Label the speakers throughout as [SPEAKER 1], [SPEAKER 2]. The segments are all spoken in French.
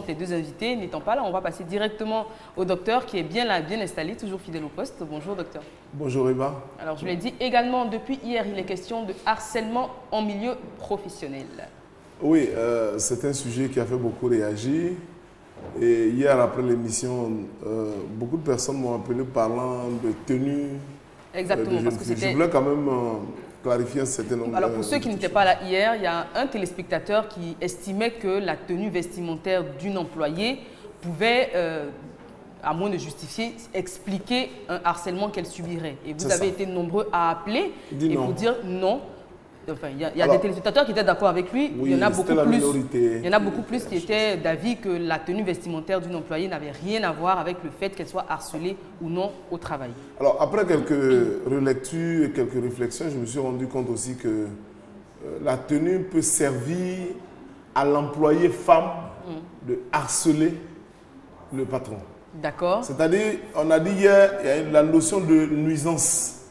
[SPEAKER 1] Les deux invités n'étant pas là, on va passer directement au docteur qui est bien là, bien installé, toujours fidèle au poste. Bonjour docteur.
[SPEAKER 2] Bonjour Eva.
[SPEAKER 1] Alors je l'ai dit également, depuis hier, il est question de harcèlement en milieu professionnel.
[SPEAKER 2] Oui, c'est un sujet qui a fait beaucoup réagir. Et hier, après l'émission, beaucoup de personnes m'ont appelé parlant de tenue.
[SPEAKER 1] Exactement, parce que c'était...
[SPEAKER 2] Je voulais quand même clarifier un certain nombre.
[SPEAKER 1] Alors pour ceux qui n'étaient pas là hier, il y a un téléspectateur qui estimait que la tenue vestimentaire d'une employée pouvait, à moins de justifier, expliquer un harcèlement qu'elle subirait. Et vous avez été nombreux à appeler et vous dire non. Enfin, il y a des téléspectateurs qui étaient d'accord avec lui.
[SPEAKER 2] Oui,
[SPEAKER 1] il y en a beaucoup
[SPEAKER 2] la
[SPEAKER 1] plus.
[SPEAKER 2] minorité.
[SPEAKER 1] Il y en a beaucoup plus qui étaient d'avis que la tenue vestimentaire d'une employée n'avait rien à voir avec le fait qu'elle soit harcelée ou non au travail.
[SPEAKER 2] Alors, après quelques relectures et quelques réflexions, je me suis rendu compte aussi que la tenue peut servir à l'employé femme de harceler le patron.
[SPEAKER 1] D'accord.
[SPEAKER 2] C'est-à-dire, on a dit hier, il y a la notion de nuisance.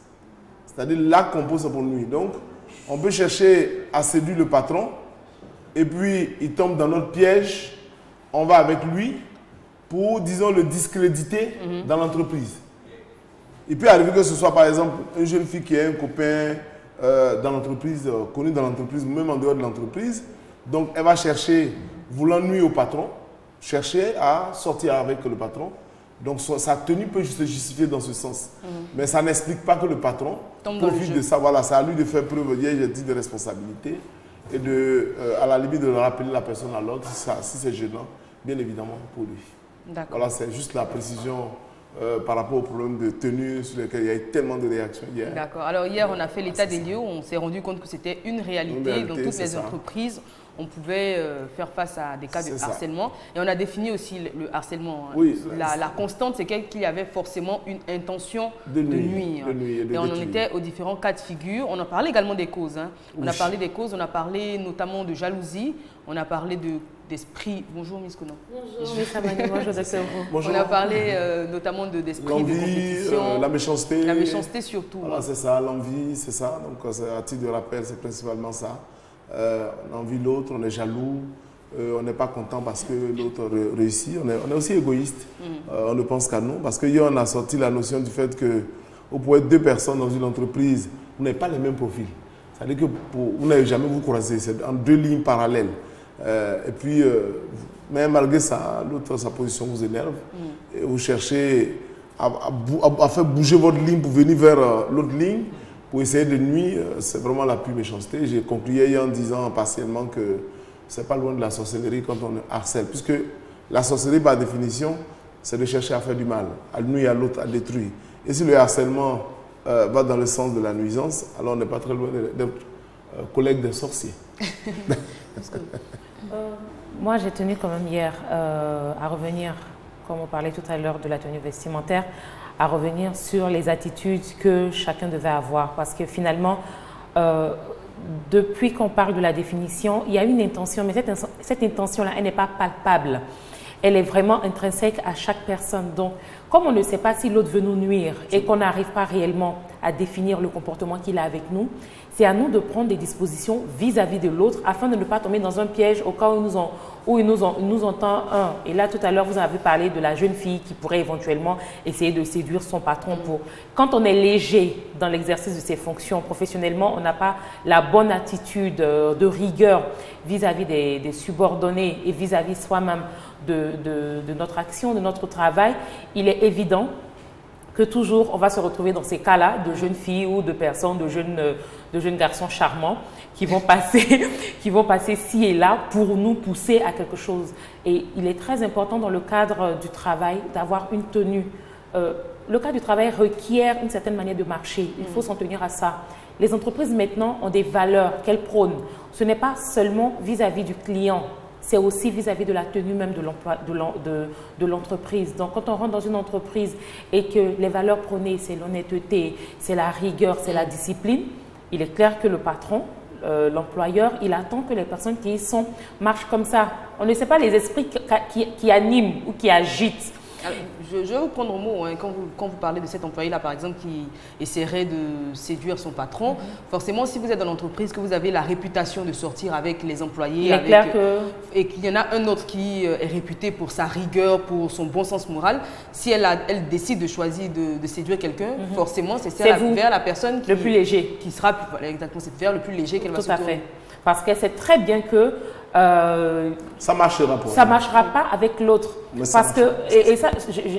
[SPEAKER 2] C'est-à-dire, là qu'on pose pour nuire. Donc, on peut chercher à séduire le patron et puis il tombe dans notre piège, on va avec lui pour, disons, le discréditer dans l'entreprise. Il peut arriver que ce soit par exemple une jeune fille qui a un copain dans l'entreprise, connu dans l'entreprise, même en dehors de l'entreprise. Donc elle va chercher, voulant nuire au patron, chercher à sortir avec le patron. Donc sa tenue peut se justifier dans ce sens. Mais ça n'explique pas que le patron profite de ça. Voilà, c'est à lui de faire preuve de responsabilité et de, à la limite de rappeler la personne à l'ordre si c'est gênant, bien évidemment pour lui. Voilà, c'est juste la précision par rapport au problème de tenue sur lequel il y a eu tellement de réactions hier.
[SPEAKER 1] D'accord. Alors hier, on a fait l'état des lieux, on s'est rendu compte que c'était une réalité dans toutes les entreprises. On pouvait faire face à des cas de harcèlement. Et on a défini aussi le harcèlement.
[SPEAKER 2] Oui,
[SPEAKER 1] la constante, c'est qu'il y avait forcément une intention de nuire. Et on en était aux différents cas de figure. On a parlé également des causes. On a parlé des causes, on a parlé notamment de jalousie, on a parlé d'esprit. Bonjour Miss Kono.
[SPEAKER 3] Bonjour Miss Amani, bonjour docteur.
[SPEAKER 1] On a parlé notamment d'esprit de compétition.
[SPEAKER 2] La méchanceté.
[SPEAKER 1] La méchanceté surtout.
[SPEAKER 2] Voilà, c'est ça, l'envie, c'est ça. Donc à titre de rappel, c'est principalement ça. On envie l'autre, on est jaloux, on n'est pas content parce que l'autre réussit. On est aussi égoïste, on ne pense qu'à nous. Parce que hier, on a sorti la notion du fait que vous pouvez être deux personnes dans une entreprise, vous n'avez pas les mêmes profils. C'est-à-dire que vous n'avez jamais vous croisé, c'est en deux lignes parallèles. Et puis, même malgré ça, l'autre, sa position vous énerve. Et vous cherchez à faire bouger votre ligne pour venir vers l'autre ligne. Pour essayer de nuire, c'est vraiment la pure méchanceté. J'ai conclu hier en disant partiellement que ce n'est pas loin de la sorcellerie quand on harcèle. Puisque la sorcellerie, par définition, c'est de chercher à faire du mal, à nuire à l'autre, à détruire. Et si le harcèlement va dans le sens de la nuisance, alors on n'est pas très loin d'être collègue des sorciers.
[SPEAKER 3] Moi, j'ai tenu quand même hier à revenir, comme on parlait tout à l'heure de la tenue vestimentaire, à revenir sur les attitudes que chacun devait avoir. Parce que finalement, depuis qu'on parle de la définition, il y a une intention, mais cette intention-là, elle n'est pas palpable. Elle est vraiment intrinsèque à chaque personne. Donc, comme on ne sait pas si l'autre veut nous nuire et qu'on n'arrive pas réellement à définir le comportement qu'il a avec nous, c'est à nous de prendre des dispositions vis-à-vis de l'autre afin de ne pas tomber dans un piège au cas où il nous entend un. Et là, tout à l'heure, vous avez parlé de la jeune fille qui pourrait éventuellement essayer de séduire son patron. Quand on est léger dans l'exercice de ses fonctions professionnellement, on n'a pas la bonne attitude de rigueur vis-à-vis des subordonnés et vis-à-vis soi-même de notre action, de notre travail, il est évident que toujours on va se retrouver dans ces cas-là de jeunes filles ou de personnes, de jeunes garçons charmants qui vont passer ci et là pour nous pousser à quelque chose. Et il est très important dans le cadre du travail d'avoir une tenue. Le cadre du travail requiert une certaine manière de marcher. Il faut s'en tenir à ça. Les entreprises maintenant ont des valeurs qu'elles prônent. Ce n'est pas seulement vis-à-vis du client. C'est aussi vis-à-vis de la tenue même de l'entreprise. Donc, quand on rentre dans une entreprise et que les valeurs prônées, c'est l'honnêteté, c'est la rigueur, c'est la discipline, il est clair que le patron, l'employeur, il attend que les personnes qui y sont marchent comme ça. On ne sait pas les esprits qui animent ou qui agitent
[SPEAKER 1] Alors, je vais vous prendre au mot, hein, quand vous parlez de cet employé-là, par exemple, qui essaierait de séduire son patron. Forcément, si vous êtes dans l'entreprise, que vous avez la réputation de sortir avec les employés, et qu'il y en a un autre qui est réputé pour sa rigueur, pour son bon sens moral, si elle décide de choisir de séduire quelqu'un, forcément, c'est vers la personne
[SPEAKER 3] le plus léger.
[SPEAKER 1] Qui sera, voilà, exactement, c'est vers le plus léger qu'elle va se tourner.
[SPEAKER 3] Tout à fait. Parce qu'elle sait très bien que
[SPEAKER 2] ça marchera pour
[SPEAKER 3] ça marchera pas avec l'autre. Parce que, et ça,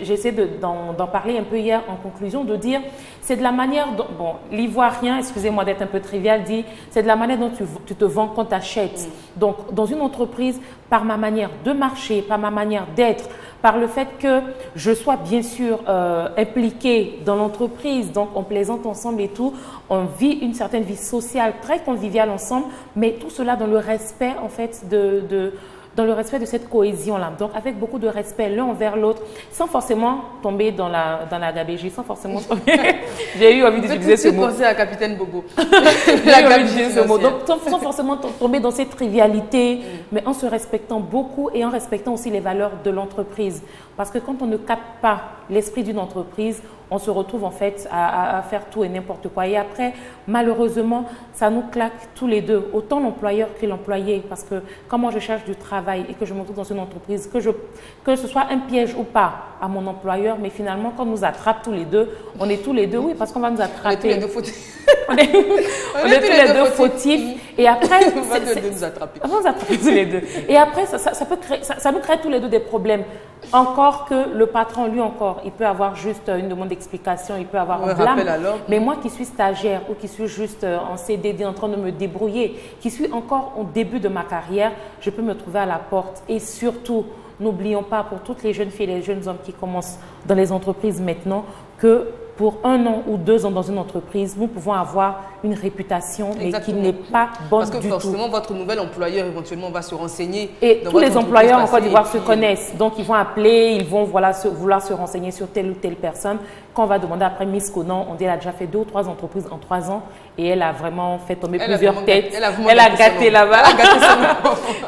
[SPEAKER 3] j'essaie d'en parler un peu hier en conclusion, de dire, c'est de la manière dont, bon, l'ivoirien, excusez-moi d'être un peu trivial, dit, c'est de la manière dont tu te vends quand tu achètes. Donc, dans une entreprise, par ma manière de marcher, par ma manière d'être, par le fait que je sois bien sûr impliquée dans l'entreprise, donc on plaisante ensemble et tout, on vit une certaine vie sociale très conviviale ensemble, mais tout cela dans le respect en fait dans le respect de cette cohésion-là. Donc, avec beaucoup de respect l'un envers l'autre, sans forcément tomber dans la gabégie, sans forcément tomber... J'ai eu envie d'utiliser ce mot.
[SPEAKER 1] Penser à Capitaine Bobo.
[SPEAKER 3] J'ai eu envie d'utiliser ce mot. Donc, sans forcément tomber dans cette trivialité, mais en se respectant beaucoup et en respectant aussi les valeurs de l'entreprise. Parce que quand on ne capte pas l'esprit d'une entreprise, on se retrouve en fait à faire tout et n'importe quoi. Et après, malheureusement, ça nous claque tous les deux, autant l'employeur que l'employé. Parce que quand moi je cherche du travail et que je me trouve dans une entreprise, que ce soit un piège ou pas à mon employeur, mais finalement, quand on nous attrape tous les deux, on est tous les deux, oui, parce qu'on va nous attraper.
[SPEAKER 1] On est tous les deux fautifs.
[SPEAKER 3] on est tous les deux fautifs. Et après,
[SPEAKER 1] on va nous attraper.
[SPEAKER 3] On va nous attraper tous les deux. Et après, ça nous crée tous les deux des problèmes. Encore que le patron, lui encore, il peut avoir juste une demande d'explication, il peut avoir un blâme. Mais moi qui suis stagiaire ou qui suis juste en CDD en train de me débrouiller, qui suis encore au début de ma carrière, je peux me trouver à la porte. Et surtout, n'oublions pas pour toutes les jeunes filles et les jeunes hommes qui commencent dans les entreprises maintenant que pour 1 an ou 2 ans dans une entreprise, nous pouvons avoir une réputation mais qui n'est pas bonne du tout.
[SPEAKER 1] Parce que forcément, votre nouvel employeur éventuellement va se renseigner.
[SPEAKER 3] Et tous les employeurs en Côte d'Ivoire se connaissent. Donc, ils vont appeler, ils vont vouloir se renseigner sur telle ou telle personne. Quand on va demander après Miss Conan, on dit qu'elle a déjà fait 2 ou 3 entreprises en 3 ans et elle a vraiment fait tomber plusieurs têtes. Elle a gâté là-bas.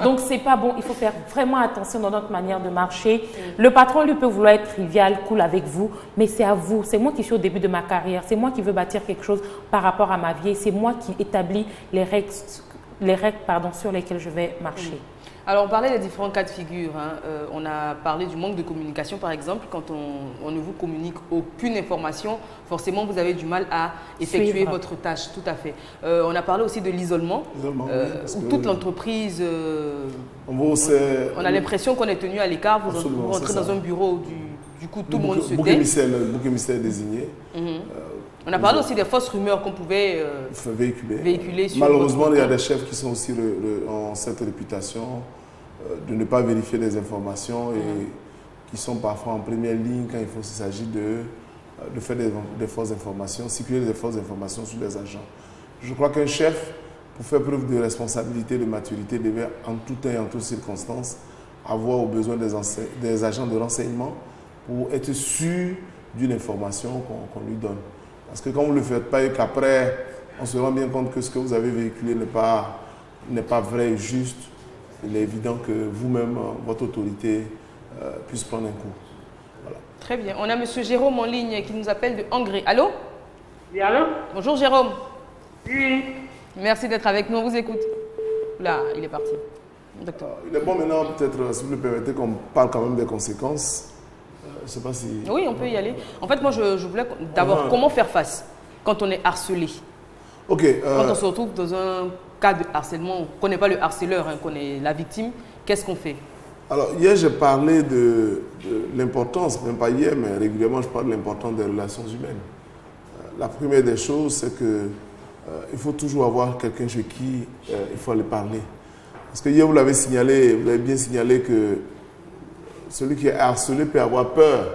[SPEAKER 3] Donc, c'est pas bon. Il faut faire vraiment attention dans notre manière de marcher. Le patron, lui, peut vouloir être trivial, cool avec vous, mais c'est à vous. C'est moi qui suis au début de ma carrière. C'est moi qui veux bâtir quelque chose par rapport à ma vie. C'est moi qui établis les règles sur lesquelles je vais marcher.
[SPEAKER 1] Alors, on parlait des différents cas de figure. Hein. On a parlé du manque de communication, par exemple. Quand on ne vous communique aucune information, forcément, vous avez du mal à effectuer votre tâche. Tout à fait. On a parlé aussi de l'isolement, où toute l'entreprise, on a l'impression qu'on est tenu à l'écart. Vous rentrez dans un bureau, du coup, tout le monde se tait.
[SPEAKER 2] Le bouc émissaire désigné.
[SPEAKER 1] On a parlé aussi des fausses rumeurs qu'on pouvait véhiculer.
[SPEAKER 2] Malheureusement, il y a des chefs qui sont aussi en cette réputation de ne pas vérifier les informations et qui sont parfois en première ligne quand il s'agit de faire des fausses informations, circuler des fausses informations sur les agents. Je crois qu'un chef, pour faire preuve de responsabilité, de maturité, devait en tout temps et en toutes circonstances avoir au besoin des agents de renseignement pour être sûr d'une information qu'on lui donne. Parce que quand vous ne le faites pas et qu'après, on se rend bien compte que ce que vous avez véhiculé n'est pas vrai et juste, il est évident que vous-même, votre autorité puisse prendre un coup. Voilà.
[SPEAKER 1] Très bien. On a M. Jérôme en ligne qui nous appelle de Hongrie. Allô?
[SPEAKER 4] Oui, allô?
[SPEAKER 1] Bonjour Jérôme.
[SPEAKER 4] Oui.
[SPEAKER 1] Merci d'être avec nous. On vous écoute. Là, il est parti. Docteur.
[SPEAKER 2] Il est bon maintenant, peut-être, si vous me permettez, qu'on parle quand même des conséquences. Je sais pas si...
[SPEAKER 1] Oui, on peut y aller. En fait, moi, je voulais d'abord, comment faire face quand on est harcelé? Quand on se retrouve dans un cas de harcèlement, on ne connaît pas le harceleur, on connaît la victime, qu'est-ce qu'on fait? Alors,
[SPEAKER 2] hier, j'ai parlé de l'importance, même pas hier, mais régulièrement, je parle de l'importance des relations humaines. La première des choses, c'est qu'il faut toujours avoir quelqu'un chez qui il faut aller parler. Parce que hier, vous l'avez bien signalé que celui qui est harcelé peut avoir peur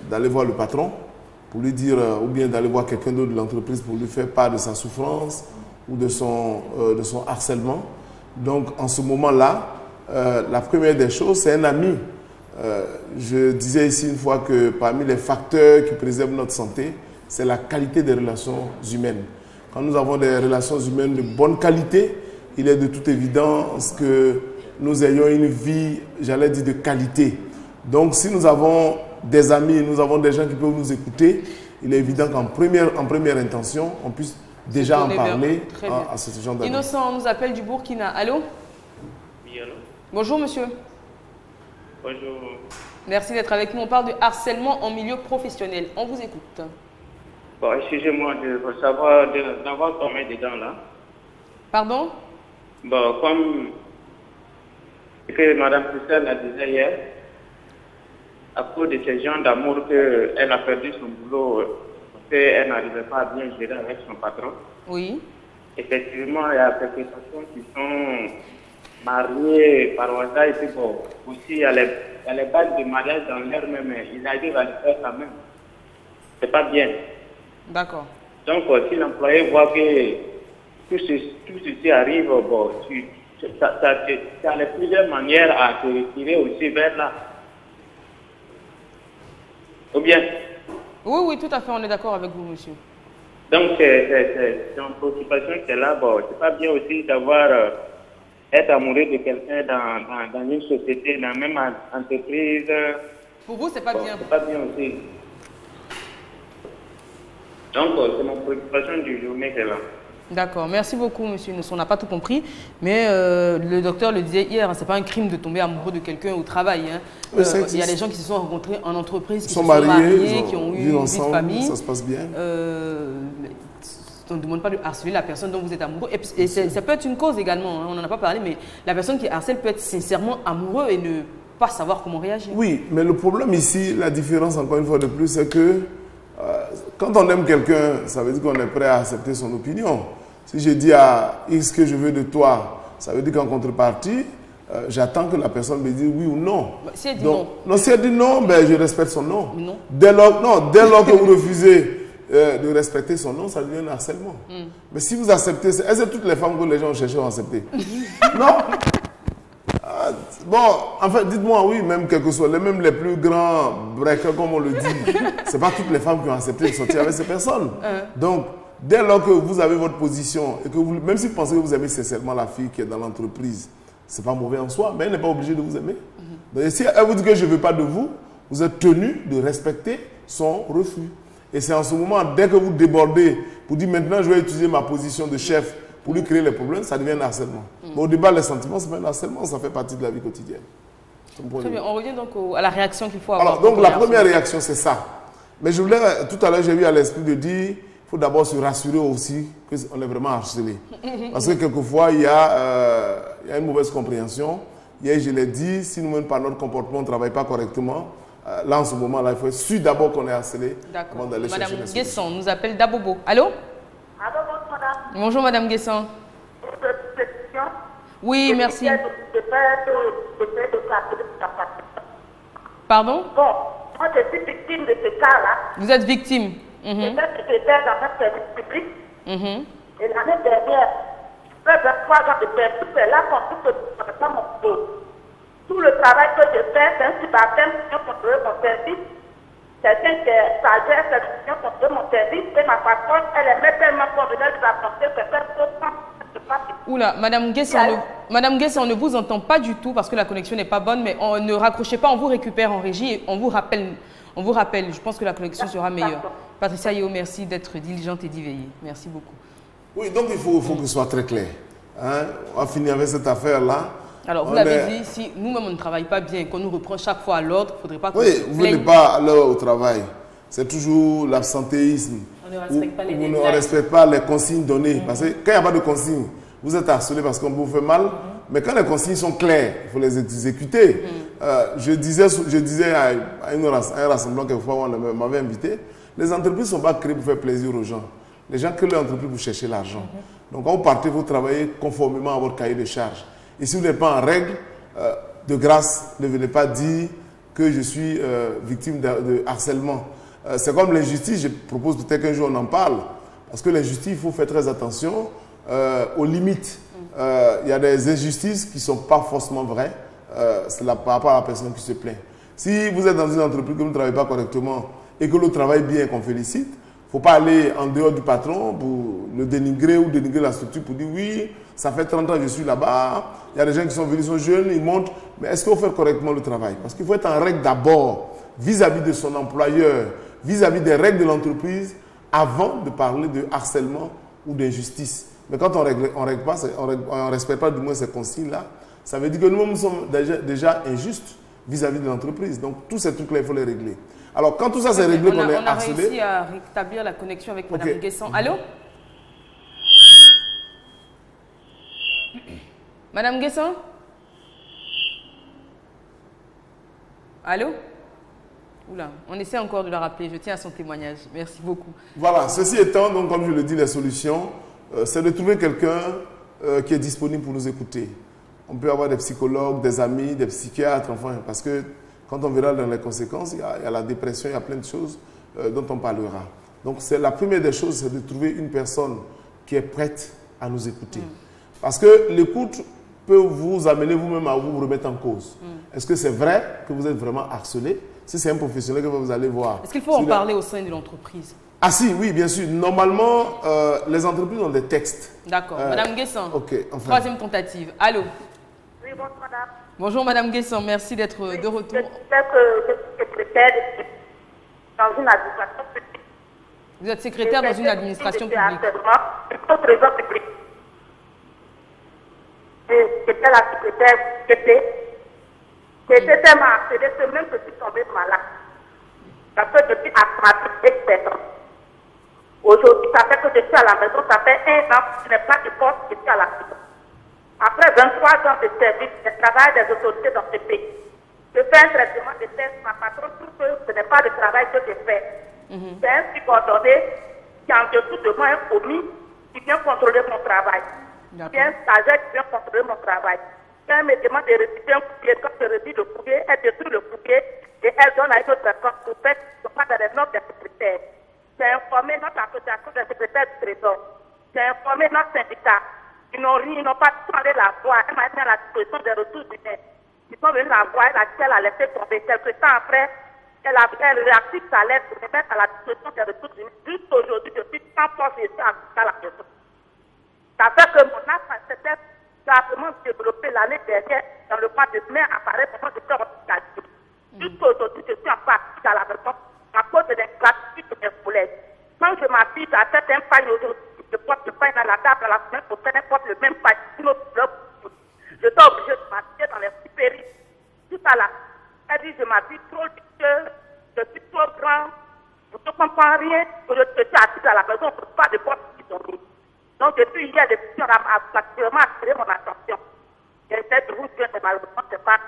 [SPEAKER 2] d'aller voir le patron pour lui dire, ou bien d'aller voir quelqu'un d'autre de l'entreprise pour lui faire part de sa souffrance ou de son harcèlement. Donc, en ce moment-là, la première des choses, c'est un ami. Je disais ici une fois que parmi les facteurs qui préservent notre santé, c'est la qualité des relations humaines. Quand nous avons des relations humaines de bonne qualité, il est de toute évidence que nous ayons une vie, j'allais dire, de qualité. Donc, si nous avons des amis, nous avons des gens qui peuvent nous écouter, il est évident qu'en première intention, on puisse déjà en parler à ce genre d'amis.
[SPEAKER 1] Innocent, on nous appelle du Burkina. Allô?
[SPEAKER 5] Oui, allô?
[SPEAKER 1] Bonjour, monsieur.
[SPEAKER 5] Bonjour.
[SPEAKER 1] Merci d'être avec nous. On parle de harcèlement en milieu professionnel. On vous écoute.
[SPEAKER 5] Bon, excusez-moi de savoir d'avoir tombé dedans là.
[SPEAKER 1] Pardon?
[SPEAKER 5] Bon, comme ce que Mme Christelle la disait hier, à cause de ces gens d'amour qu'elle a perdu son boulot, qu'elle n'arrivait pas à bien gérer avec son patron.
[SPEAKER 1] Oui.
[SPEAKER 5] Effectivement, il y a quelques personnes qui sont mariées par hasard et puis bon, aussi il y a les bagues de mariage dans l'air même, ils arrivent à le faire quand même. C'est pas bien.
[SPEAKER 1] D'accord.
[SPEAKER 5] Donc, si l'employé voit que tout ceci arrive, bon, tu as les plusieurs manières à te retirer aussi vers là. Ou bien?
[SPEAKER 1] Oui, oui, tout à fait, on est d'accord avec vous, monsieur.
[SPEAKER 5] Donc, c'est une préoccupation qui est là. Bon, c'est pas bien aussi d'avoir être amoureux de quelqu'un dans une société, dans la même entreprise.
[SPEAKER 1] Pour vous, c'est pas bien.
[SPEAKER 5] C'est pas bien aussi. Donc, c'est ma préoccupation du journée qui est là.
[SPEAKER 1] D'accord, merci beaucoup, monsieur. On n'a pas tout compris, mais le docteur le disait hier, c'est pas un crime de tomber amoureux de quelqu'un au travail. Hein. Il y a des gens qui se sont rencontrés en entreprise, qui se sont mariés, qui ont eu une vie de famille.
[SPEAKER 2] Ça se passe bien.
[SPEAKER 1] On ne demande pas de harceler la personne dont vous êtes amoureux. Et ça peut être une cause également, hein, on n'en a pas parlé, mais la personne qui harcèle peut être sincèrement amoureux et ne pas savoir comment réagir.
[SPEAKER 2] Oui, mais le problème ici, la différence encore une fois de plus, c'est que quand on aime quelqu'un, ça veut dire qu'on est prêt à accepter son opinion. Si je dis à X que je veux de toi, ça veut dire qu'en contrepartie, j'attends que la personne me dise oui ou non.
[SPEAKER 1] Si elle dit non.
[SPEAKER 2] Non, si elle dit non, ben, je respecte son non.
[SPEAKER 1] Non.
[SPEAKER 2] Dès lors que vous refusez de respecter son nom, ça devient un harcèlement. Mais si vous acceptez, est-ce que toutes les femmes que les gens cherchent à accepter? Non. Bon, en fait, dites-moi oui, même quels que soient même les plus grands breakers, comme on le dit, c'est pas toutes les femmes qui ont accepté de sortir avec ces personnes. Donc, dès lors que vous avez votre position et que vous, même si vous pensez que vous aimez sincèrement la fille qui est dans l'entreprise, c'est pas mauvais en soi, mais elle n'est pas obligée de vous aimer. Donc, si elle vous dit que je ne veux pas de vous, vous êtes tenu de respecter son refus. Et c'est en ce moment, dès que vous débordez, pour dire maintenant je vais utiliser ma position de chef pour lui créer les problèmes, ça devient un harcèlement. Mais au départ, les sentiments, ce n'est pas un harcèlement, ça fait partie de la vie quotidienne.
[SPEAKER 1] Très bien, on revient donc à la réaction qu'il faut avoir.
[SPEAKER 2] Alors, donc la première réaction, c'est ça. Mais je voulais, tout à l'heure, j'ai eu à l'esprit de dire, il faut d'abord se rassurer aussi qu'on est vraiment harcelé. Parce que quelquefois, il y a une mauvaise compréhension. Hier, je l'ai dit, si nous-mêmes, par notre comportement, on ne travaille pas correctement, là, en ce moment-là, il faut être sûr d'abord qu'on est harcelé.
[SPEAKER 1] D'accord. Madame Guesson nous appelle d'Abobo. Allô?
[SPEAKER 4] Allô, madame.
[SPEAKER 1] Bonjour, Madame Guesson. Oui, merci. Pardon?
[SPEAKER 4] Bon, moi, je suis victime de ce cas-là.
[SPEAKER 1] Vous êtes victime?
[SPEAKER 4] J'étais secrétaire dans un service public. Et l'année dernière, près de 3 ans de perdu, c'est là qu'on trouve que je ne fais pas mon boulot. Tout le travail que je fais, c'est un subalterne qui vient contrôler mon service. Quelqu'un qui est stagiaire, c'est qui vient contrôler mon service. Et ma patronne, elle aimait tellement qu'on venait de la porter que
[SPEAKER 1] Oula, Madame Guesson, on ne vous entend pas du tout parce que la connexion n'est pas bonne, mais on ne raccrochez pas, on vous récupère en régie et on vous rappelle. Je pense que la connexion sera meilleure. Patricia Yeo, merci d'être diligente et d'éveiller. Merci beaucoup.
[SPEAKER 2] Oui, donc il faut que ce soit très clair. Hein? On va finir avec cette affaire-là.
[SPEAKER 1] Alors, vous l'avez dit, si nous-mêmes on ne travaille pas bien, qu'on nous reprend chaque fois à l'ordre, il ne faudrait pas que...
[SPEAKER 2] Oui, vous n'êtes pas à l'heure au travail. C'est toujours l'absentéisme.
[SPEAKER 3] On ne respecte pas les
[SPEAKER 2] deadlines. On ne respecte pas les consignes données. Parce que quand il n'y a pas de consignes, vous êtes harcelé parce qu'on vous fait mal. Mais quand les consignes sont claires, il faut les exécuter. Je disais à un rassemblement quelquefois où on m'avait invité, les entreprises ne sont pas créées pour faire plaisir aux gens. Les gens créent leur entreprise pour chercher l'argent. Donc quand vous partez, vous travaillez conformément à votre cahier de charges. Et si vous n'êtes pas en règle, de grâce, ne venez pas dire que je suis victime de harcèlement. C'est comme l'injustice, je propose peut-être qu'un jour on en parle. Parce que l'injustice, il faut faire très attention aux limites. Il y a des injustices qui ne sont pas forcément vraies. C'est par rapport à la personne qui se plaint. Si vous êtes dans une entreprise que vous ne travaillez pas correctement et que l'autre travaille bien et qu'on félicite, il faut pas aller en dehors du patron pour le dénigrer ou dénigrer la structure pour dire oui, ça fait 30 ans que je suis là-bas, il y a des gens qui sont venus, ils sont jeunes, ils montent, mais est-ce qu'il faut faire correctement le travail? Parce qu'il faut être en règle d'abord vis-à-vis de son employeur, vis-à-vis des règles de l'entreprise, avant de parler de harcèlement ou d'injustice. Mais quand on ne respecte pas du moins ces consignes-là, ça veut dire que nous sommes déjà injustes vis-à-vis de l'entreprise. Donc tous ces trucs-là, il faut les régler. Alors quand tout ça c'est réglé, qu'on est harcelé...
[SPEAKER 1] On a réussi à rétablir la connexion avec Mme Nguessan. Allô? Madame Nguessan? Allô? Oula, on essaie encore de la rappeler. Je tiens à son témoignage. Merci beaucoup.
[SPEAKER 2] Voilà, ceci étant, donc, comme je le dis, les solutions, c'est de trouver quelqu'un qui est disponible pour nous écouter. On peut avoir des psychologues, des amis, des psychiatres, enfin, parce que quand on verra dans les conséquences, il y a la dépression, il y a plein de choses dont on parlera. Donc, c'est la première des choses, c'est de trouver une personne qui est prête à nous écouter. Parce que l'écoute peut vous amener vous-même à vous remettre en cause. Est-ce que c'est vrai que vous êtes vraiment harcelé? Si c'est un professionnel que vous allez voir.
[SPEAKER 1] Est-ce qu'il faut en parler au sein de l'entreprise?
[SPEAKER 2] Ah si, oui, bien sûr. Normalement, les entreprises ont des textes.
[SPEAKER 1] D'accord. Madame Nguessan,
[SPEAKER 2] enfin.
[SPEAKER 1] Troisième tentative. Allô?
[SPEAKER 4] Oui, bonjour madame.
[SPEAKER 1] Bonjour Madame Nguessan, merci d'être de retour.
[SPEAKER 4] Je suis secrétaire dans une administration publique.
[SPEAKER 1] Vous êtes secrétaire dans une administration publique.
[SPEAKER 4] Pour trésor public. J'étais la secrétaire PP. J'étais tellement harcelée que même je suis tombée malade. Parce que je suis asthmatique expert. Aujourd'hui, ça fait que je suis à la maison, ça fait 1 an, je n'ai pas de poste, je suis à la maison. Après 23 ans de service, je travaille des autorités dans ce pays. Je fais un traitement de test, ma patronne trouve que ce n'est pas le travail que je fais. C'est un subordonné qui est en dessous de moi, un commis, qui vient contrôler mon travail. C'est un stagiaire qui vient contrôler mon travail. Quand elle me demande de rédiger un courrier, quand je rédige le courrier, elle détruit le courrier et elle donne à une autre personne pour faire ce qu'on pas dans les notes des secrétaires. J'ai informé notre association des secrétaires du Trésor. J'ai informé notre syndicat. Ils n'ont pas parlé la voix. Elle m'a mis à la disposition des ressources humaines. Ils sont venus la voir, elle a laissé tomber. Quelque temps après, elle réactive sa lettre pour me mettre à la disposition des ressources humaines. Juste aujourd'hui, je suis sans force et je suis à la maison. Ça fait que mon asthme s'était simplement développé l'année dernière dans le mois de mai apparaît pour moi de faire hospitalisé. Jusqu'aujourd'hui, je suis encore assise à la maison à cause de l'ingratitude de mes collègues. Quand je m'habille, j'achète un pagne aujourd'hui, je porte le pagne à la table, à la semaine prochaine, je porte le même pagne, sinon je suis obligée de m'habiller dans les supérieurs. Tout à l'heure, elle dit, je m'habille trop vite, je suis trop grand, je ne comprends rien, je suis assise à la maison, je ne peux pas de porte qui sont mis. Donc, depuis hier, les questions ont actuellement attiré mon attention. J'essaie de vous dire que malheureusement, c'est pas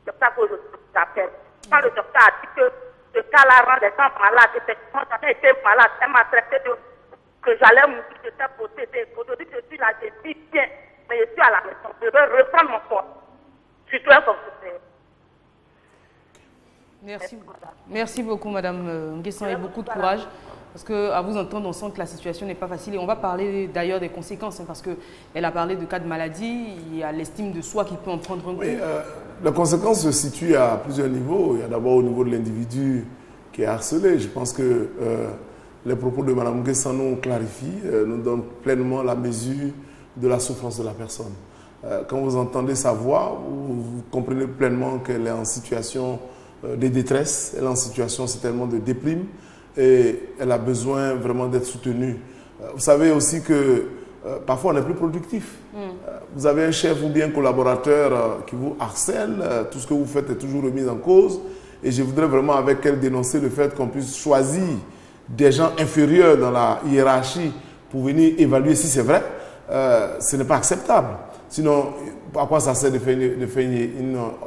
[SPEAKER 4] ça que je vous appelle. Quand le docteur a dit que ce cas-là rend les gens malades, effectivement, j'en ai été malade, elle m'a traité de que j'allais mourir, j'étais possédée. Aujourd'hui, je suis là, je vis bien, mais je suis à la maison. Je veux reprendre mon corps. Je suis très fonctionnaire.
[SPEAKER 1] Merci beaucoup, Madame Nguessan, et beaucoup de courage. Parce qu'à vous entendre, on sent que la situation n'est pas facile. Et on va parler d'ailleurs des conséquences, hein, parce qu'elle a parlé de cas de maladie, il y a l'estime de soi qui peut en prendre un coup. Oui,
[SPEAKER 2] la conséquence se situe à plusieurs niveaux. Il y a d'abord au niveau de l'individu qui est harcelé. Je pense que les propos de Mme Nguessan nous clarifient, nous donnent pleinement la mesure de la souffrance de la personne. Quand vous entendez sa voix, vous comprenez pleinement qu'elle est en situation de détresse, elle est en situation certainement de déprime, et elle a besoin vraiment d'être soutenue. Vous savez aussi que parfois on est plus productif. Vous avez un chef ou bien un collaborateur qui vous harcèle, tout ce que vous faites est toujours remis en cause, et je voudrais vraiment avec elle dénoncer le fait qu'on puisse choisir des gens inférieurs dans la hiérarchie pour venir évaluer si c'est vrai. Ce n'est pas acceptable. Sinon, à quoi ça sert de faire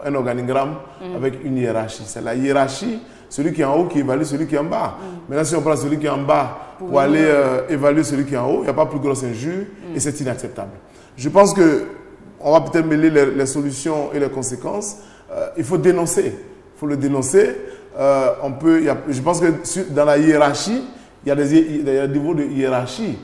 [SPEAKER 2] un organigramme avec une hiérarchie? C'est la hiérarchie, celui qui est en haut qui évalue celui qui est en bas. Maintenant, si on prend celui qui est en bas pour aller évaluer celui qui est en haut, il n'y a pas plus grosse injure et c'est inacceptable. Je pense qu'on va peut-être mêler les solutions et les conséquences. Il faut dénoncer. Il faut le dénoncer. Je pense que dans la hiérarchie, il y a des niveaux de hiérarchie.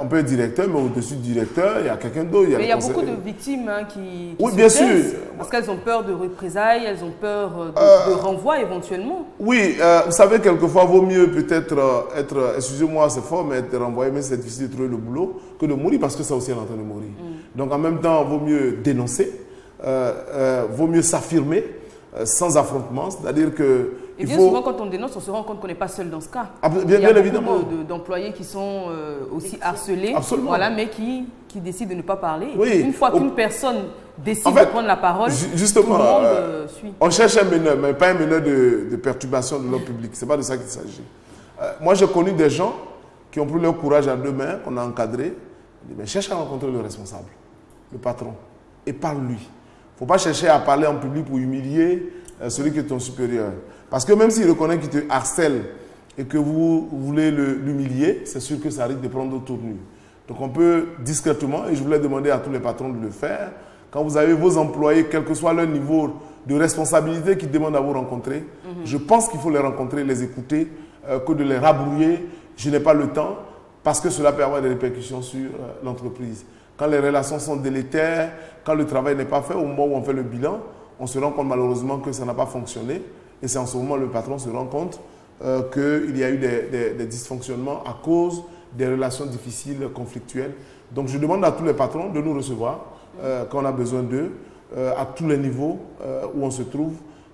[SPEAKER 2] On peut être directeur, mais au-dessus du directeur, il y a quelqu'un d'autre.
[SPEAKER 1] Mais il y a beaucoup de victimes hein, qui
[SPEAKER 2] oui,
[SPEAKER 1] se
[SPEAKER 2] bien
[SPEAKER 1] taisent,
[SPEAKER 2] sûr.
[SPEAKER 1] Parce qu'elles ont peur de représailles, elles ont peur de renvoi éventuellement.
[SPEAKER 2] Oui, vous savez, quelquefois, vaut mieux peut-être être, excusez-moi, c'est fort, mais être renvoyé, mais c'est difficile de trouver le boulot, que de mourir, parce que ça aussi, elle est en train de mourir. Donc, en même temps, vaut mieux dénoncer, vaut mieux s'affirmer, sans affrontement, c'est-à-dire que...
[SPEAKER 1] Et bien souvent, quand on dénonce, on se rend compte qu'on n'est pas seul dans ce cas.
[SPEAKER 2] Bien évidemment.
[SPEAKER 1] Il y a beaucoup d'employés qui sont aussi harcelés, voilà, mais qui décident de ne pas parler.
[SPEAKER 2] Oui.
[SPEAKER 1] Une fois qu'une personne décide de prendre la parole,
[SPEAKER 2] justement,
[SPEAKER 1] tout le monde suit.
[SPEAKER 2] On cherche un meneur, mais pas un meneur de perturbation de l'ordre public. Ce n'est pas de ça qu'il s'agit. Moi, j'ai connu des gens qui ont pris leur courage à deux mains, qu'on a encadré. Mais cherche à rencontrer le responsable, le patron, et parle-lui. Il ne faut pas chercher à parler en public pour humilier celui qui est ton supérieur. Parce que même s'il reconnaît qu'il te harcèle et que vous voulez l'humilier, c'est sûr que ça risque de prendre d'autres tournures. Donc on peut discrètement, et je voulais demander à tous les patrons de le faire, quand vous avez vos employés, quel que soit leur niveau de responsabilité qui demandent à vous rencontrer, je pense qu'il faut les rencontrer, les écouter, que de les rabrouiller. Je n'ai pas le temps, parce que cela peut avoir des répercussions sur l'entreprise. Quand les relations sont délétères, quand le travail n'est pas fait, au moment où on fait le bilan, on se rend compte malheureusement que ça n'a pas fonctionné. Et c'est en ce moment que le patron se rend compte qu'il y a eu des dysfonctionnements à cause des relations difficiles, conflictuelles. Donc je demande à tous les patrons de nous recevoir quand on a besoin d'eux, à tous les niveaux où on se trouve.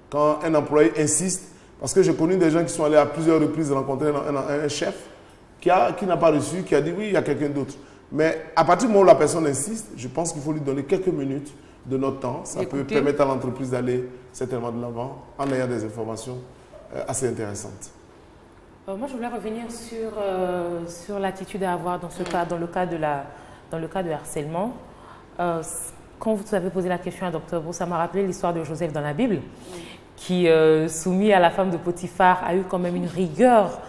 [SPEAKER 2] Quand un employé insiste, parce que j'ai connu des gens qui sont allés à plusieurs reprises rencontrer un chef qui n'a pas reçu, qui a dit oui, il y a quelqu'un d'autre. Mais à partir du moment où la personne insiste, je pense qu'il faut lui donner quelques minutes de notre temps. Ça peut permettre à l'entreprise d'aller certainement de l'avant en ayant des informations assez intéressantes.
[SPEAKER 3] Moi, je voulais revenir sur l'attitude à avoir dans ce cas, dans le cas de harcèlement. Quand vous avez posé la question à Dr Bou, ça m'a rappelé l'histoire de Joseph dans la Bible, qui, soumis à la femme de Potiphar, a eu quand même une rigueur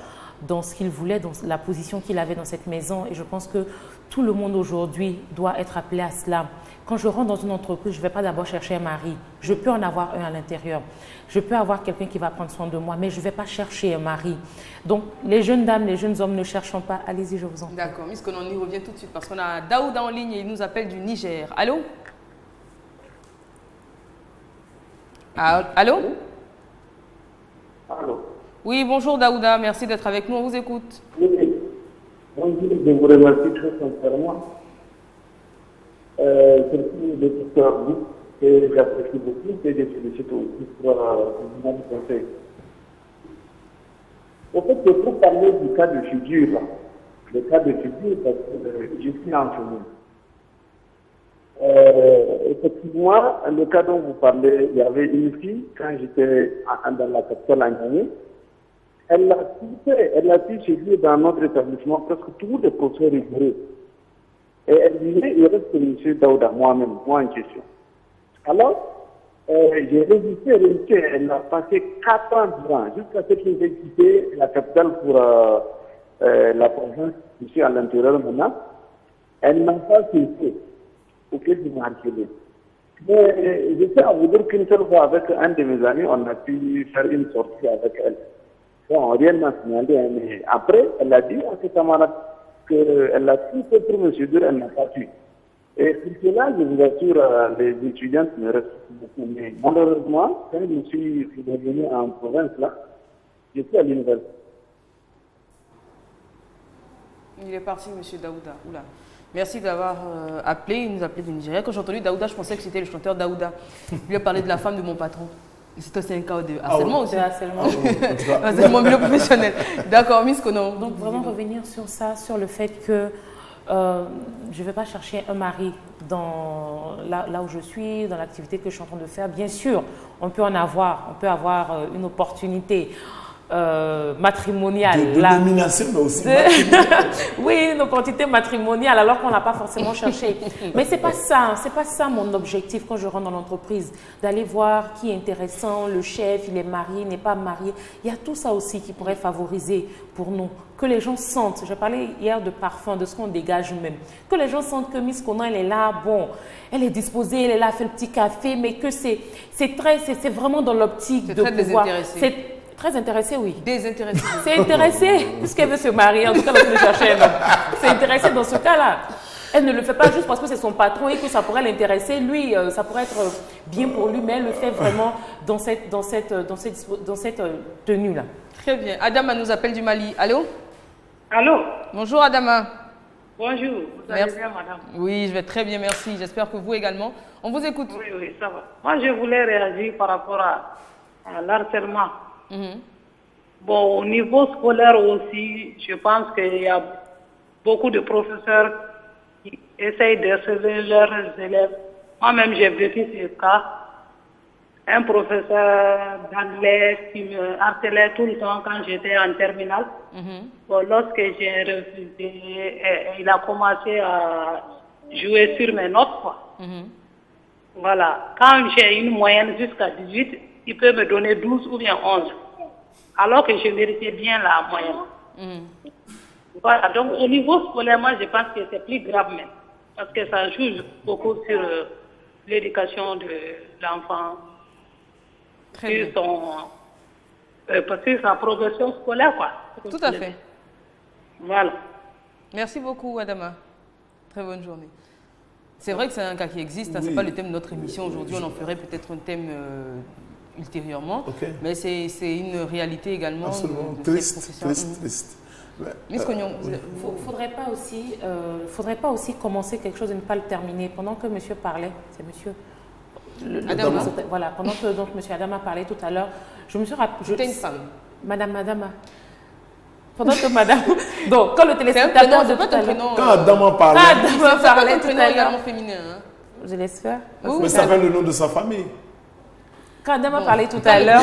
[SPEAKER 3] dans ce qu'il voulait, dans la position qu'il avait dans cette maison. Et je pense que tout le monde aujourd'hui doit être appelé à cela. Quand je rentre dans une entreprise, je ne vais pas d'abord chercher un mari. Je peux en avoir un à l'intérieur. Je peux avoir quelqu'un qui va prendre soin de moi, mais je ne vais pas chercher un mari. Donc, les jeunes dames, les jeunes hommes, ne cherchons pas. Allez-y, je vous en prie.
[SPEAKER 1] D'accord, puisqu'on y revient tout de suite, parce qu'on a Daouda en ligne et il nous appelle du Niger. Allô? Allô?
[SPEAKER 6] Allô?
[SPEAKER 1] Oui, bonjour Daouda, merci d'être avec nous, on vous écoute.
[SPEAKER 6] Oui, bonjour, je vous remercie très sincèrement. Surtout le docteur Bou, que j'apprécie beaucoup, et je félicite aussi pour le conseil. En fait, je peux parler du cas de figure, là. Le cas de figure, parce que je suis enseignant. Effectivement, le cas dont vous parlez, il y avait une fille, quand j'étais dans la capitale à Niamey, elle a pu séduire dans notre établissement presque tous les professeurs rigoureux. Et elle disait, il reste M. Daouda, moi-même, moi en question. Alors, j'ai résisté, elle a passé 4 ans durant, jusqu'à ce qu'il ait quitté la capitale pour la province, ici à l'intérieur maintenant. Elle n'a pas cessé pour qu'elle me harcelait. Mais je sais à vous dire qu'une seule fois, avec un de mes amis, on a pu faire une sortie avec elle. Bon, rien n'a signalé, mais après, elle a dit à ses camarades qu'elle a tout fait pour me séduire, elle n'a pas pu. Et pour cela, je vous assure, les étudiantes me restent beaucoup. Mais malheureusement, quand je suis revenu en province, là, je suis à l'université.
[SPEAKER 1] Il est parti, M. Daouda. Oula. Merci d'avoir appelé, il nous appelait du Nigeria. Quand j'ai entendu Daouda, je pensais que c'était le chanteur Daouda. Il lui a parlé de la femme de mon patron. C'est aussi un cas de harcèlement aussi. Harcèlement milieu professionnel. D'accord, Miss Kono.
[SPEAKER 3] Donc vraiment revenir sur ça, sur le fait que je ne vais pas chercher un mari là où je suis, dans l'activité que je suis en train de faire. Bien sûr, on peut avoir une opportunité matrimoniale.
[SPEAKER 2] De domination, mais aussi
[SPEAKER 3] oui, une opportunité matrimoniale alors qu'on n'a pas forcément cherché. Mais c'est pas ça mon objectif quand je rentre dans l'entreprise, d'aller voir qui est intéressant, le chef, il est marié, il n'est pas marié. Il y a tout ça aussi qui pourrait favoriser pour nous. Que les gens sentent, je parlais hier de parfum, de ce qu'on dégage nous-mêmes, que les gens sentent que Miss Konan, elle est là, bon, elle est disposée, elle est là, elle fait le petit café, mais que c'est vraiment dans l'optique de pouvoir... Très intéressée, oui.
[SPEAKER 1] Désintéressée.
[SPEAKER 3] C'est intéressée, puisqu'elle veut se marier. En tout cas, elle veut chercher un homme. C'est intéressée dans ce cas-là. Elle ne le fait pas juste parce que c'est son patron et que ça pourrait l'intéresser. Lui, ça pourrait être bien pour lui, mais elle le fait vraiment dans cette tenue-là.
[SPEAKER 1] Très bien. Adama nous appelle du Mali. Allô?
[SPEAKER 7] Allô?
[SPEAKER 1] Bonjour Adama.
[SPEAKER 7] Bonjour, vous allez bien, madame?
[SPEAKER 1] Oui, je vais très bien, merci. J'espère que vous également. On vous écoute.
[SPEAKER 7] Oui, oui, ça va. Moi, je voulais réagir par rapport à l'harcèlement. Bon, au niveau scolaire aussi, je pense qu'il y a beaucoup de professeurs qui essayent d'harceler leurs élèves. Moi-même, j'ai vécu ce cas. Un professeur d'anglais qui me harcelait tout le temps quand j'étais en terminale. Bon, lorsque j'ai refusé, il a commencé à jouer sur mes notes, quoi. Voilà. Quand j'ai une moyenne jusqu'à 18, il peut me donner 12 ou bien 11. Alors que je méritais bien la moyenne. Voilà. Donc, au niveau scolaire, moi, je pense que c'est plus grave même. Parce que ça joue beaucoup sur l'éducation de l'enfant. Sur sa progression scolaire, quoi.
[SPEAKER 1] Tout à fait.
[SPEAKER 7] Voilà.
[SPEAKER 1] Merci beaucoup, Adama. Très bonne journée. C'est vrai que c'est un cas qui existe, hein, ce n'est pas le thème de notre émission aujourd'hui, on en ferait peut-être un thème ultérieurement, mais c'est une réalité également.
[SPEAKER 2] Absolument, triste.
[SPEAKER 3] Miss Cognon, faudrait pas aussi commencer quelque chose et ne pas le terminer. Pendant que monsieur parlait, c'est monsieur...
[SPEAKER 1] Adama.
[SPEAKER 3] Voilà, pendant que donc, monsieur Adama parlait tout à l'heure, je me suis rappelé...
[SPEAKER 1] C'était une femme.
[SPEAKER 3] Madame Adama. Pendant que madame... Donc, quand le téléspectateur de tout à l'heure...
[SPEAKER 2] Quand Adama parlait...
[SPEAKER 1] Ça parlait un prénom également féminin. Hein.
[SPEAKER 3] Je laisse faire.
[SPEAKER 2] Mais ça fait le nom de sa famille.
[SPEAKER 3] Quand Adama parlait tout à l'heure,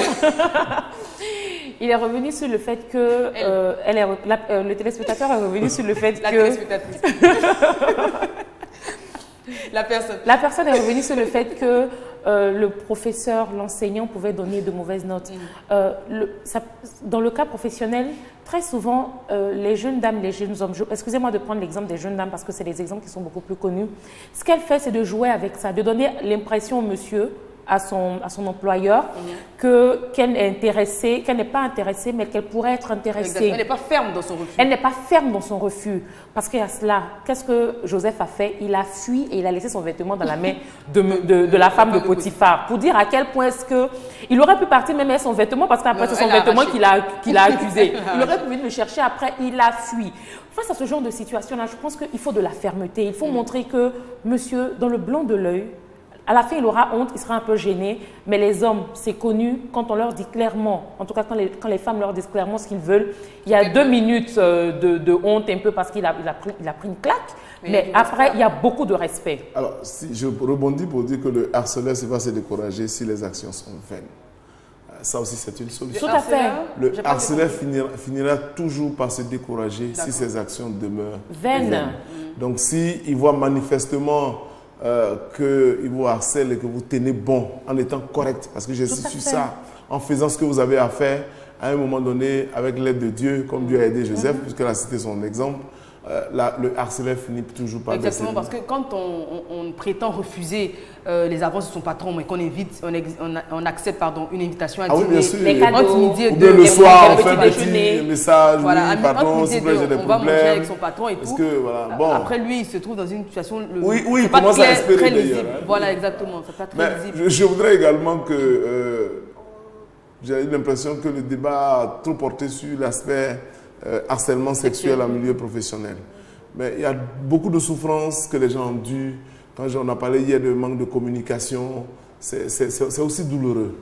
[SPEAKER 3] il est revenu sur le fait que... le téléspectateur est revenu sur le fait que...
[SPEAKER 1] La téléspectatrice. La personne.
[SPEAKER 3] La personne est revenue sur le fait que le professeur, l'enseignant pouvait donner de mauvaises notes. Dans le cas professionnel, très souvent, les jeunes dames, les jeunes hommes, excusez-moi de prendre l'exemple des jeunes dames parce que c'est des exemples qui sont beaucoup plus connus. Ce qu'elle fait, c'est de jouer avec ça, de donner l'impression au monsieur, à son employeur, qu'elle est intéressée, qu'elle n'est pas intéressée, mais qu'elle pourrait être intéressée.
[SPEAKER 1] Exactement. Elle n'est pas ferme dans son refus.
[SPEAKER 3] Elle n'est pas ferme dans son refus. Parce qu'il y a cela. Qu'est-ce que Joseph a fait? Il a fui et il a laissé son vêtement dans la main de la femme de Potiphar. Pour dire à quel point est-ce que... Il aurait pu partir même avec son vêtement parce qu'après c'est son vêtement qu'il a accusé. Il aurait pu venir le chercher après, il a fui. Face à ce genre de situation-là, je pense qu'il faut de la fermeté. Il faut montrer que monsieur, dans le blanc de l'œil, à la fin, il aura honte, il sera un peu gêné, mais les hommes, c'est connu, quand on leur dit clairement, en tout cas quand les femmes leur disent clairement ce qu'ils veulent, il y a 2 minutes de honte un peu parce qu'il a pris une claque, mais après, il y a beaucoup de respect.
[SPEAKER 2] Alors, si je rebondis pour dire que le harceleur va se décourager si les actions sont vaines. Ça aussi, c'est une solution.
[SPEAKER 3] Tout à fait.
[SPEAKER 2] Le harceleur finira toujours par se décourager si ses actions demeurent
[SPEAKER 3] vaines.
[SPEAKER 2] Donc, s'il voit manifestement... qu'il vous harcèle et que vous tenez bon en étant correct, parce que j'ai su ça, en faisant ce que vous avez à faire, à un moment donné, avec l'aide de Dieu, comme Dieu a aidé Joseph, puisqu'elle a cité son exemple, le harceleur finit toujours par baisser.
[SPEAKER 1] Exactement, parce que quand on prétend refuser les avances de son patron, mais qu'on invite, on accepte une invitation à dîner,
[SPEAKER 2] bien sûr.
[SPEAKER 3] Les cadeaux,
[SPEAKER 1] entre midi et
[SPEAKER 2] ou
[SPEAKER 1] deux,
[SPEAKER 2] le soir, on
[SPEAKER 1] petit
[SPEAKER 2] fait un
[SPEAKER 1] déjeuner,
[SPEAKER 2] petit message,
[SPEAKER 1] voilà,
[SPEAKER 2] oui, pardon, si j'ai des
[SPEAKER 1] on va manger
[SPEAKER 2] problèmes.
[SPEAKER 1] avec son patron et tout.
[SPEAKER 2] Que, voilà, bon.
[SPEAKER 1] Après, lui, il se trouve dans une situation...
[SPEAKER 2] il commence à espérer
[SPEAKER 1] très
[SPEAKER 2] d'ailleurs.
[SPEAKER 1] lisible. Voilà, exactement. C'est pas très lisible.
[SPEAKER 2] Je voudrais également que... j'ai eu l'impression que le débat a trop porté sur l'aspect harcèlement sexuel en milieu professionnel. Mais il y a beaucoup de souffrances que les gens ont dû. Quand on a parlé hier de manque de communication, c'est aussi douloureux.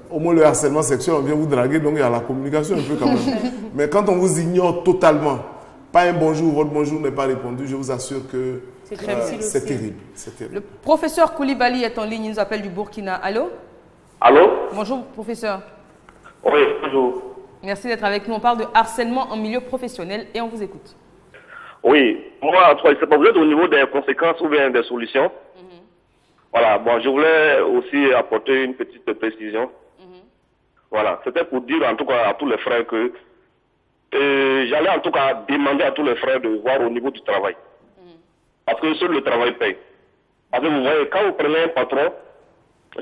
[SPEAKER 2] Au moins le harcèlement sexuel, on vient vous draguer, donc il y a la communication un peu quand même. Mais quand on vous ignore totalement, pas un bonjour, votre bonjour n'est pas répondu, je vous assure que c'est terrible.
[SPEAKER 1] Le professeur Koulibaly est en ligne, il nous appelle du Burkina. Allô?
[SPEAKER 8] Allô?
[SPEAKER 1] Bonjour, professeur.
[SPEAKER 8] Oui, bonjour.
[SPEAKER 1] Merci d'être avec nous. On parle de harcèlement en milieu professionnel et on vous écoute.
[SPEAKER 8] Oui, moi, c'est pas vous êtes au niveau des conséquences ou bien des solutions. Voilà, bon, je voulais aussi apporter une petite précision. Voilà, c'était pour dire en tout cas à tous les frères que j'allais en tout cas demander à tous les frères de voir au niveau du travail. Parce que seul le travail paye. Parce que vous voyez, quand vous prenez un patron,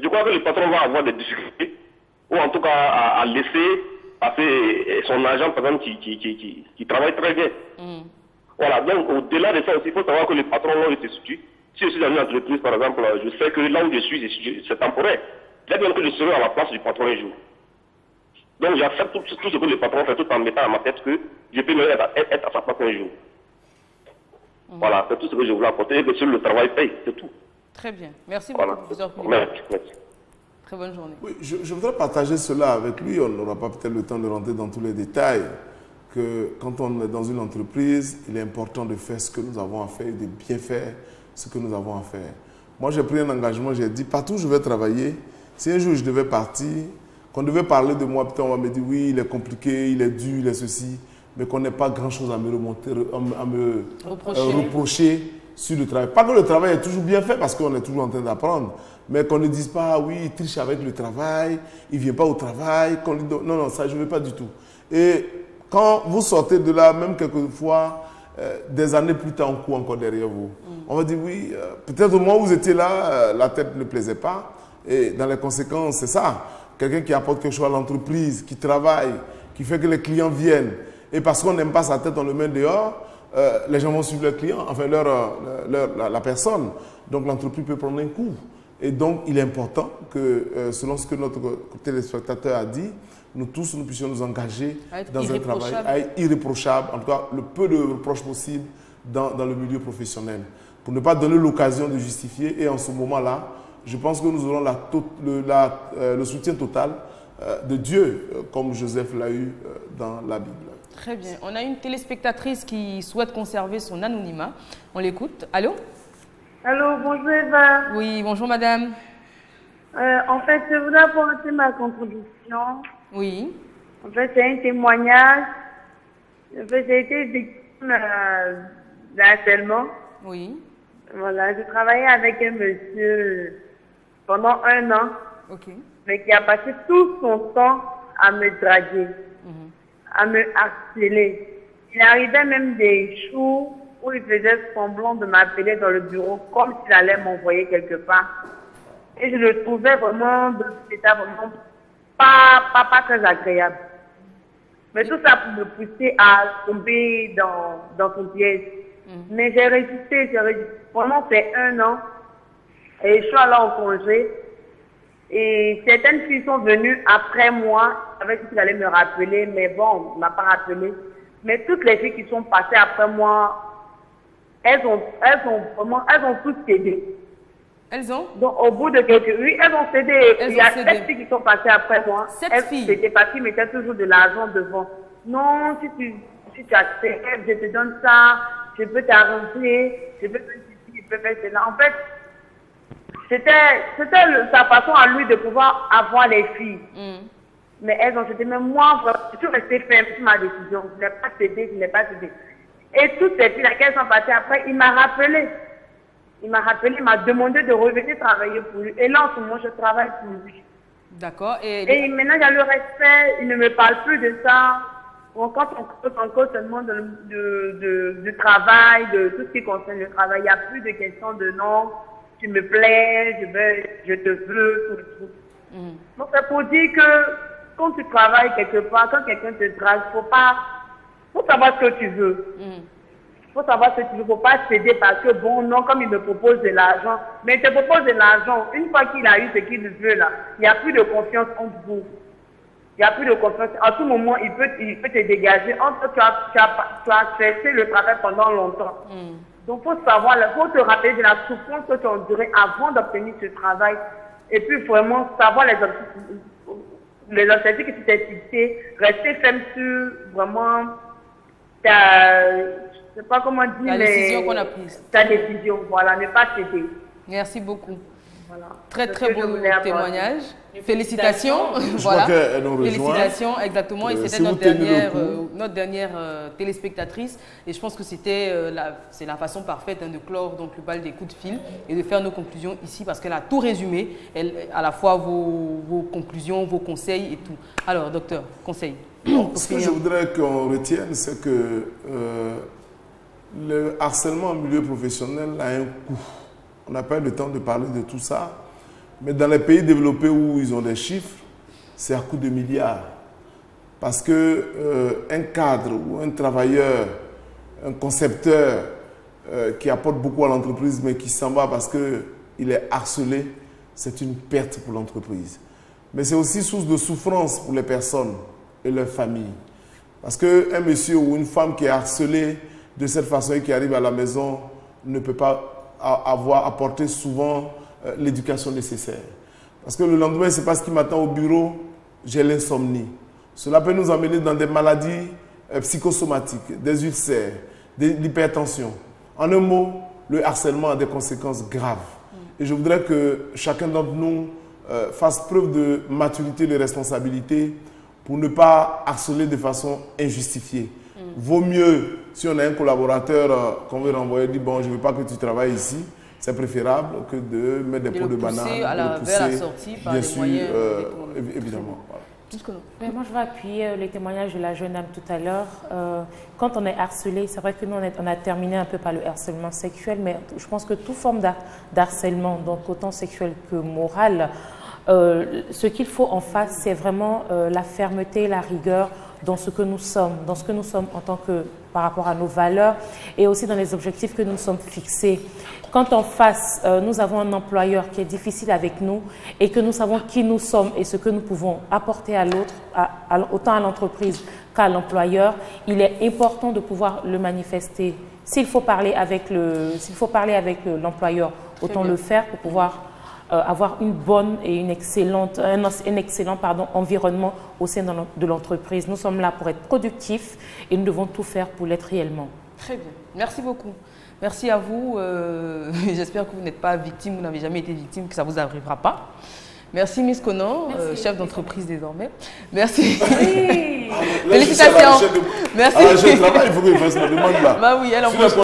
[SPEAKER 8] je crois que le patron va avoir des difficultés, ou en tout cas à laisser parce que son agent, par exemple, qui travaille très bien. Voilà, donc au-delà de ça aussi, il faut savoir que le patron, là où il se situe, si je suis dans une entreprise, par exemple, je sais que là où je suis, c'est temporaire. Là, bien que je serai à la place du patron un jour. Donc j'accepte tout ce que le patron fait, tout en mettant à ma tête que je peux même être à sa place un jour. Voilà, c'est tout ce que je voulais apporter, et que sur le travail paye, c'est tout.
[SPEAKER 1] Très bien. Merci beaucoup, professeur Koulibaly.
[SPEAKER 8] Merci.
[SPEAKER 1] Très bonne journée.
[SPEAKER 2] Oui, je voudrais partager cela avec lui. On n'aura pas peut-être le temps de rentrer dans tous les détails. Que quand on est dans une entreprise, il est important de faire ce que nous avons à faire et de bien faire ce que nous avons à faire. Moi, j'ai pris un engagement, j'ai dit, partout où je vais travailler, si un jour je devais partir, qu'on devait parler de moi, peut-être on va me dire, oui, il est compliqué, il est dur, il est ceci, mais qu'on n'ait pas grand-chose à me reprocher sur le travail. Pas que le travail est toujours bien fait, parce qu'on est toujours en train d'apprendre, mais qu'on ne dise pas, oui, il triche avec le travail, il ne vient pas au travail. Non, non, ça, je ne veux pas du tout. Et quand vous sortez de là, même quelquefois, des années plus tard, on court encore derrière vous. On va dire, oui, peut-être au moment où vous étiez là, la tête ne plaisait pas. Et dans les conséquences, c'est ça. Quelqu'un qui apporte quelque chose à l'entreprise, qui travaille, qui fait que les clients viennent. Et parce qu'on n'aime pas sa tête, on le met dehors, les gens vont suivre le client, enfin la personne. Donc l'entreprise peut prendre un coup. Et donc, il est important que, selon ce que notre téléspectateur a dit, nous tous, nous puissions nous engager dans un travail irréprochable, en tout cas le peu de reproches possible dans le milieu professionnel, pour ne pas donner l'occasion de justifier. Et en ce moment-là, je pense que nous aurons le soutien total de Dieu, comme Joseph l'a eu dans la Bible.
[SPEAKER 1] Très bien. On a une téléspectatrice qui souhaite conserver son anonymat. On l'écoute. Allô?
[SPEAKER 9] Allô, bonjour Eva.
[SPEAKER 1] Oui, bonjour madame.
[SPEAKER 9] En fait, je voudrais apporter ma contribution.
[SPEAKER 1] Oui.
[SPEAKER 9] En fait, c'est un témoignage. En fait, j'ai été victime d'harcèlement.
[SPEAKER 1] Oui.
[SPEAKER 9] Voilà, je travaillais avec un monsieur pendant 1 an.
[SPEAKER 1] Ok.
[SPEAKER 9] Mais qui a passé tout son temps à me draguer, à me harceler. Il arrivait même des jours où il faisait semblant de m'appeler dans le bureau comme s'il allait m'envoyer quelque part. Et je le trouvais vraiment dans cet état vraiment pas très agréable. Mais tout ça pour me pousser à tomber dans son piège. Mais j'ai résisté. Pendant ces 1 an, et je suis allée en congé. Et certaines filles sont venues après moi, avec qui allaient me rappeler, mais bon, on ne m'a pas rappelé. Mais toutes les filles qui sont passées après moi, elles ont toutes cédé.
[SPEAKER 1] Elles ont?
[SPEAKER 9] Donc, au bout de quelques... Oui, elles ont cédé. Il y a 7 filles qui sont passées après moi.
[SPEAKER 1] 7 filles?
[SPEAKER 9] C'était parce qu'ils mettaient toujours de l'argent devant. Non, si tu acceptes, je te donne ça, je peux t'arranger, je peux faire ceci, je peux faire cela. En fait, c'était sa façon à lui de pouvoir avoir les filles. Mais elles ont cédé. Mais moi, je suis restée ferme sur ma décision. Je n'ai pas cédé, je n'ai pas cédé. Et toutes ces filles, laquelle sont passées après, il m'a rappelé. Il m'a demandé de revenir travailler pour lui. Et là, en ce moment, je travaille pour lui.
[SPEAKER 1] D'accord.
[SPEAKER 9] Et maintenant, il y a le respect. Il ne me parle plus de ça. Bon, quand on cause seulement du travail, de tout ce qui concerne le travail, il n'y a plus de question de non, tu me plais, je te veux, tout le truc. Donc, c'est pour dire que quand tu travailles quelque part, quand quelqu'un te drague, faut savoir ce que tu veux. Faut savoir ce que tu veux. Faut pas céder parce que, bon, non, comme il me propose de l'argent. Mais il te propose de l'argent. Une fois qu'il a eu ce qu'il veut, là, il n'y a plus de confiance entre vous. Il n'y a plus de confiance. À tout moment, il peut te dégager. Entre tu as cherché le travail pendant longtemps. Donc, il faut savoir, il faut te rappeler de la souffrance que tu as endurée avant d'obtenir ce travail. Et puis, vraiment, savoir les objectifs que tu t'es fixés. Rester ferme sur, vraiment, je ne sais pas comment dire,
[SPEAKER 1] la décision qu'on a prise.
[SPEAKER 9] Ta décision, voilà, ne pas céder.
[SPEAKER 1] Merci beaucoup.
[SPEAKER 9] Voilà.
[SPEAKER 1] Très beau témoignage. Félicitations. Voilà. Félicitations, exactement. Et c'était notre dernière téléspectatrice. Et je pense que c'est la façon parfaite de clore donc, le bal des coups de fil et de faire nos conclusions ici parce qu'elle a tout résumé, à la fois vos conclusions, vos conseils et tout. Alors, docteur, conseil.
[SPEAKER 2] Ce que je voudrais qu'on retienne, c'est que le harcèlement en milieu professionnel a un coût. On n'a pas eu le temps de parler de tout ça. Mais dans les pays développés où ils ont des chiffres, c'est à coût de milliards. parce que un cadre ou un travailleur, un concepteur qui apporte beaucoup à l'entreprise, mais qui s'en va parce qu'il est harcelé, c'est une perte pour l'entreprise. Mais c'est aussi source de souffrance pour les personnes et leurs familles. Parce qu'un monsieur ou une femme qui est harcelé de cette façon et qui arrive à la maison ne peut pas avoir apporté souvent l'éducation nécessaire. Parce que le lendemain, c'est pas ce qui m'attend au bureau, j'ai l'insomnie. Cela peut nous amener dans des maladies psychosomatiques, des ulcères, de l'hypertension. En un mot, le harcèlement a des conséquences graves. Et je voudrais que chacun d'entre nous fasse preuve de maturité et de responsabilité pour ne pas harceler de façon injustifiée. Vaut mieux, si on a un collaborateur qu'on veut renvoyer, dire bon, je ne veux pas que tu travailles ici, c'est préférable que de mettre des pots de banane,
[SPEAKER 1] vers la sortie par des moyens
[SPEAKER 2] évidemment.
[SPEAKER 3] Mais moi, je vais appuyer les témoignages de la jeune dame tout à l'heure. Quand on est harcelé, c'est vrai que nous, on a terminé un peu par le harcèlement sexuel, mais je pense que toute forme d'harcèlement, donc autant sexuel que moral, ce qu'il faut en face, c'est vraiment la fermeté, la rigueur dans ce que nous sommes, en tant que par rapport à nos valeurs et aussi dans les objectifs que nous nous sommes fixés. Quand en face, nous avons un employeur qui est difficile avec nous et que nous savons qui nous sommes et ce que nous pouvons apporter à l'autre, autant à l'entreprise qu'à l'employeur, il est important de pouvoir le manifester. S'il faut parler avec l'employeur, autant le faire pour pouvoir avoir une bonne et un excellent environnement au sein de l'entreprise. Nous sommes là pour être productifs et nous devons tout faire pour l'être réellement.
[SPEAKER 1] Très bien. Merci beaucoup. Merci à vous. J'espère que vous n'êtes pas victime, vous n'avez jamais été victime, que ça ne vous arrivera pas. Merci Miss Kono, chef d'entreprise désormais. Merci. Oui. Félicitations.
[SPEAKER 2] Merci. Il faut que je fasse ma demande là.
[SPEAKER 1] Bah oui, elle en